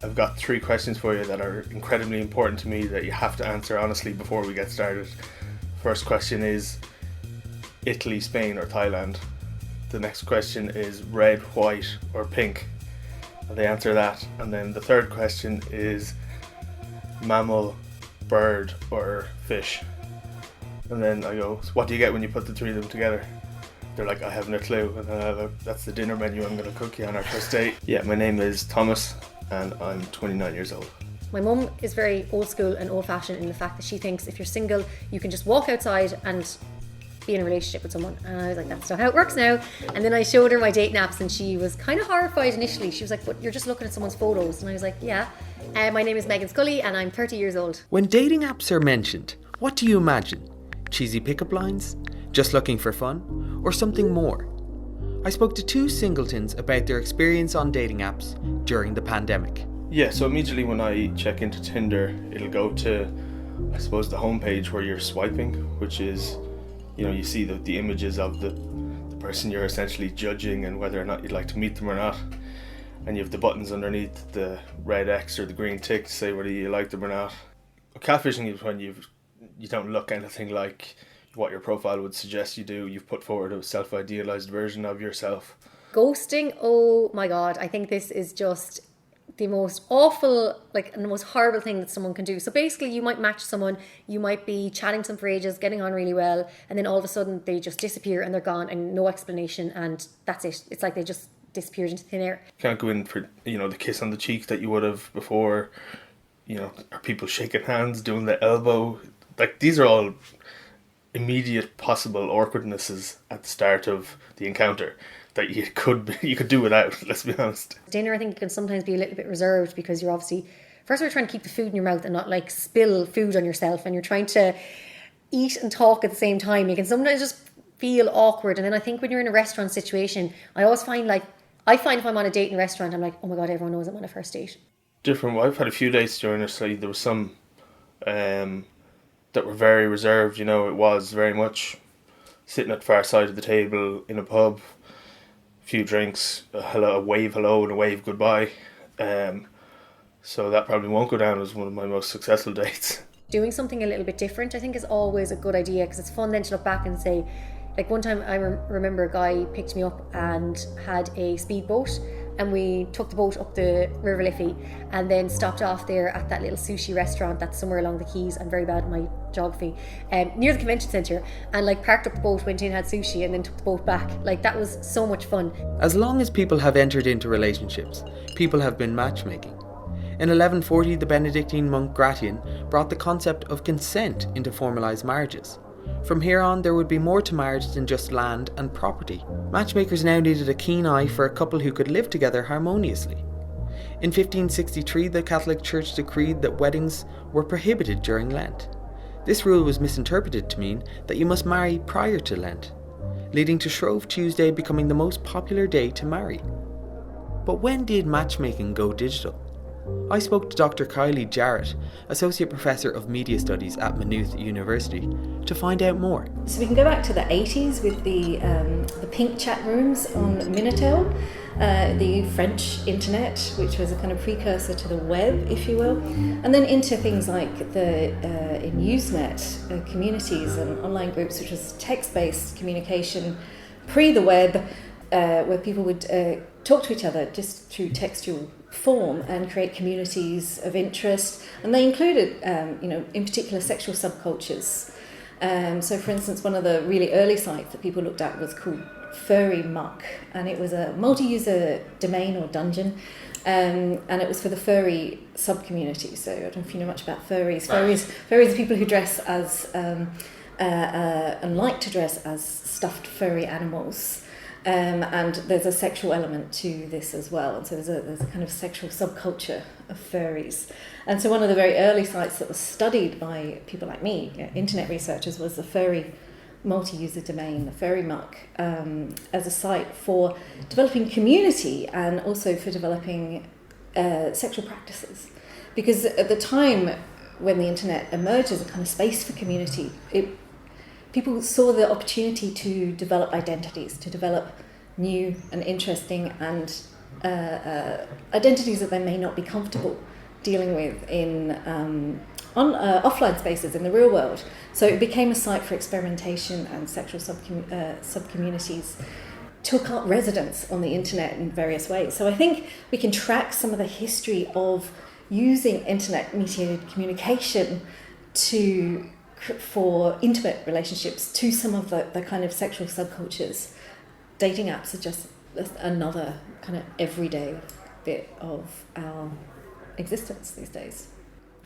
I've got 3 questions for you that are incredibly important to me that you have to answer honestly before we get started. First question is Italy, Spain or Thailand? The next question is red, white or pink? And they answer that. And then the third question is mammal, bird or fish? And then I go, so what do you get when you put the 3 of them together? They're like, I have no clue. And then I look, that's the dinner menu I'm going to cook you on our first date. Yeah, my name is Thomas and I'm 29 years old. My mum is very old school and old fashioned in the fact that she thinks if you're single, you can just walk outside and be in a relationship with someone. And I was like, that's not how it works now. And then I showed her my dating apps and she was kind of horrified initially. She was like, but you're just looking at someone's photos. And I was like, yeah. My name is Megan Scully and I'm 30 years old. When dating apps are mentioned, what do you imagine? Cheesy pickup lines? Just looking for fun? Or something more? I spoke to 2 singletons about their experience on dating apps during the pandemic. Yeah, so immediately when I check into Tinder, it'll go to, I suppose, the homepage where you're swiping, which is, you see the images of the person you're essentially judging and whether or not you'd like to meet them or not. And you have the buttons underneath, the red X or the green tick to say whether you like them or not. Catfishing is when you don't look anything like what your profile would suggest you do. You've put forward a self-idealized version of yourself. Ghosting, oh my God, I think this is just the most awful, and the most horrible thing that someone can do. So basically you might match someone, you might be chatting to them for ages, getting on really well, and then all of a sudden they just disappear and they're gone and no explanation and that's it. It's like they just disappeared into thin air. Can't go in for, the kiss on the cheek that you would have before, are people shaking hands, doing the elbow? These are all immediate possible awkwardnesses at the start of the encounter that you could do without, let's be honest. Dinner, I think, can sometimes be a little bit reserved because you're obviously, first you're trying to keep the food in your mouth and not spill food on yourself, and you're trying to eat and talk at the same time. You can sometimes just feel awkward. And then I think when you're in a restaurant situation, I always find if I'm on a date in a restaurant, I'm like, oh my God, everyone knows I'm on a first date. Different. Well, I've had a few dates during this. There was some that were very reserved. It was very much sitting at the far side of the table in a pub, a few drinks, a wave hello and a wave goodbye. So that probably won't go down as one of my most successful dates. Doing something a little bit different, I think, is always a good idea because it's fun then to look back and say, one time I remember a guy picked me up and had a speedboat, and we took the boat up the River Liffey and then stopped off there at that little sushi restaurant that's somewhere along the quays. I'm very bad at my geography. Near the convention centre, and parked up the boat, went in, had sushi and then took the boat back. That was so much fun. As long as people have entered into relationships, people have been matchmaking. In 1140, the Benedictine monk Gratian brought the concept of consent into formalised marriages. From here on, there would be more to marriage than just land and property. Matchmakers now needed a keen eye for a couple who could live together harmoniously. In 1563, the Catholic Church decreed that weddings were prohibited during Lent. This rule was misinterpreted to mean that you must marry prior to Lent, leading to Shrove Tuesday becoming the most popular day to marry. But when did matchmaking go digital? I spoke to Dr. Kylie Jarrett, Associate Professor of Media Studies at Maynooth University, to find out more. So we can go back to the 80s with the pink chat rooms on Minitel, the French internet, which was a kind of precursor to the web, if you will, and then into things like in Usenet, communities and online groups, which was text-based communication pre the web, where people would talk to each other just through textual form and create communities of interest, and they included in particular sexual subcultures. So for instance, one of the really early sites that people looked at was called Furry Muck, and it was a multi-user domain or dungeon, and it was for the furry sub-community. So I don't know if you know much about furries. Furries are people who dress as and like to dress as stuffed furry animals. And there's a sexual element to this as well. And so there's a kind of sexual subculture of furries. And so one of the very early sites that was studied by people like me, internet researchers, was the furry multi-user domain, the Furry Muck, as a site for developing community and also for developing sexual practices. Because at the time when the internet emerged as a kind of space for community, people saw the opportunity to develop identities, to develop new and interesting and identities that they may not be comfortable dealing with in offline spaces in the real world. So it became a site for experimentation, and sexual subcommunities took up residence on the internet in various ways. So I think we can track some of the history of using internet-mediated communication for intimate relationships to some of the kind of sexual subcultures. Dating apps are just another kind of everyday bit of our existence these days.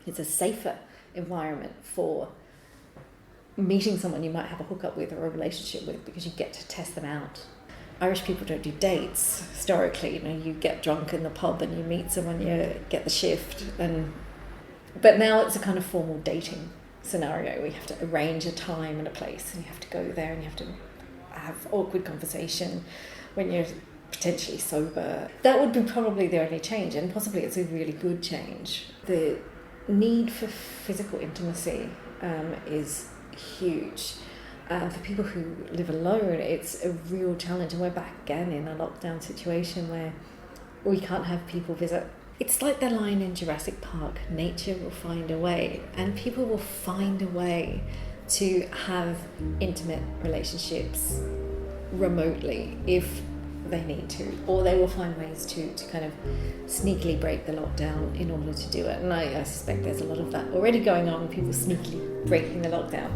It's a safer environment for meeting someone you might have a hookup with or a relationship with, because you get to test them out. Irish people don't do dates historically. You get drunk in the pub and you meet someone, you get the shift, but now it's a kind of formal dating scenario where you have to arrange a time and a place, and you have to go there and you have to have awkward conversation when you're potentially sober. That would be probably the only change, and possibly it's a really good change. The need for physical intimacy is huge. For people who live alone, it's a real challenge, and we're back again in a lockdown situation where we can't have people visit. It's like the line in Jurassic Park, nature will find a way, and people will find a way to have intimate relationships remotely if they need to, or they will find ways to kind of sneakily break the lockdown in order to do it. And I suspect there's a lot of that already going on, people sneakily breaking the lockdown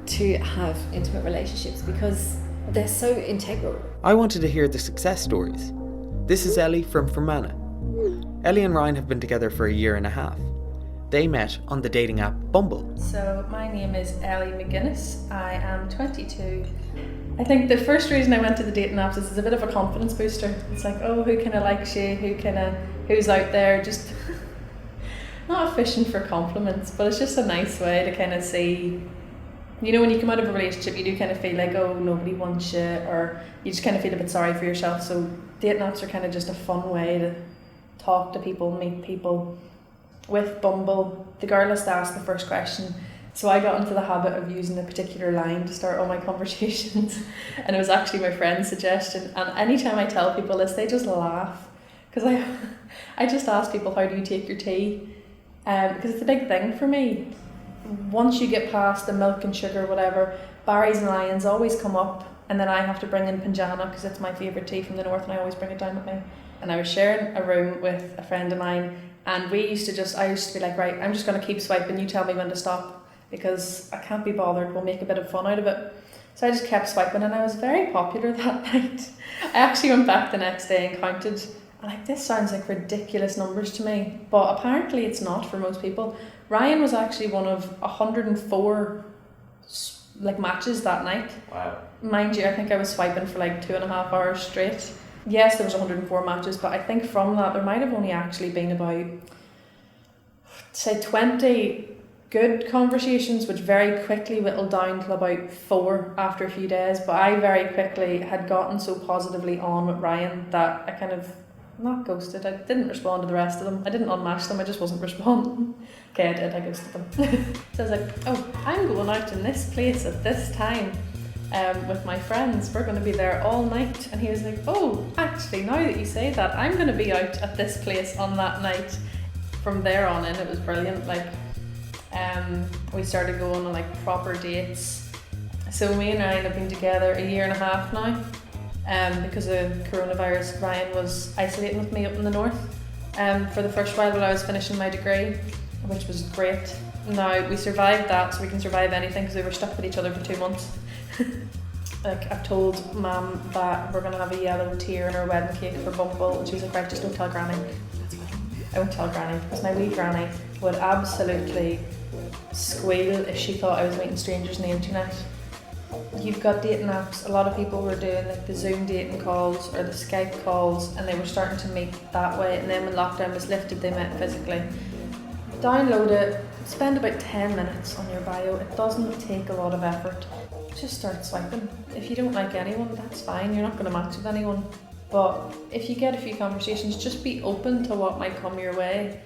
to have intimate relationships because they're so integral. I wanted to hear the success stories. This is Ellie from Fermanagh. Ellie and Ryan have been together for a year and a half. They met on the dating app Bumble. So my name is Ellie McGuinness. I am 22. I think the first reason I went to the dating apps is it's a bit of a confidence booster. It's like, oh, who kind of likes you? Who's out there? Just not fishing for compliments, but it's just a nice way to kind of see. When you come out of a relationship, you do kind of feel like, oh, nobody wants you, or you just kind of feel a bit sorry for yourself. So dating apps are kind of just a fun way to talk to people, meet people. With Bumble, the girl has to ask the first question. So I got into the habit of using a particular line to start all my conversations. And it was actually my friend's suggestion. And anytime I tell people this, they just laugh. Because I just ask people, how do you take your tea? Because it's a big thing for me. Once you get past the milk and sugar, whatever, Barry's and Lions always come up, and then I have to bring in Panjana because it's my favourite tea from the north and I always bring it down with me. And I was sharing a room with a friend of mine, and I used to be like, right, I'm just going to keep swiping, you tell me when to stop because I can't be bothered, we'll make a bit of fun out of it. So I just kept swiping, and I was very popular that night. I actually went back the next day and counted, and this sounds like ridiculous numbers to me, but apparently it's not for most people. Ryan was actually one of 104 matches that night. Wow. Mind you, I think I was swiping for 2.5 hours straight. Yes, there was 104 matches, but I think from that there might have only actually been about, say, 20 good conversations, which very quickly whittled down to about 4 after a few days. But I very quickly had gotten so positively on with Ryan that I kind of not ghosted. I didn't respond to the rest of them. I didn't unmatch them, I just wasn't responding. Okay, I did, I ghosted them. So I was like, oh, I'm going out in this place at this time with my friends. We're going to be there all night. And he was like, oh, actually, now that you say that, I'm going to be out at this place on that night. From there on in, it was brilliant. We started going on proper dates. So me and Ryan have been together a year and a half now. Because of coronavirus, Ryan was isolating with me up in the north for the first while I was finishing my degree, which was great. Now we survived that, so we can survive anything because we were stuck with each other for 2 months. I've told Mum that we're going to have a yellow tear in our wedding cake for Bumble, and she's like, right, just don't tell Granny. I won't tell Granny, because my wee Granny would absolutely squeal if she thought I was meeting strangers on the internet. You've got dating apps. A lot of people were doing the Zoom dating calls or the Skype calls, and they were starting to meet that way, and then when lockdown was lifted they met physically. Download it, spend about 10 minutes on your bio. It doesn't take a lot of effort. Just start swiping. If you don't like anyone, that's fine, you're not going to match with anyone. But if you get a few conversations, just be open to what might come your way.